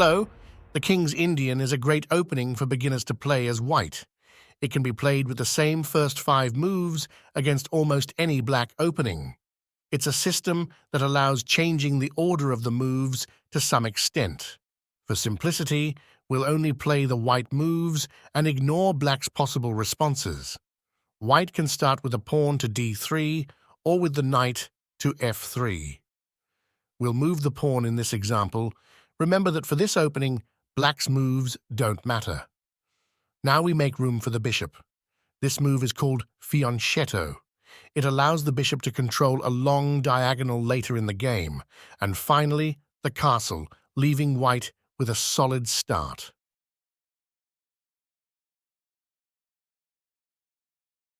Hello. The King's Indian is a great opening for beginners to play as white. It can be played with the same first 5 moves against almost any black opening. It's a system that allows changing the order of the moves to some extent. For simplicity, we'll only play the white moves and ignore black's possible responses. White can start with a pawn to d3 or with the knight to f3. We'll move the pawn in this example. Remember that for this opening, black's moves don't matter. Now we make room for the bishop. This move is called fianchetto. It allows the bishop to control a long diagonal later in the game. And finally, the castle, leaving white with a solid start.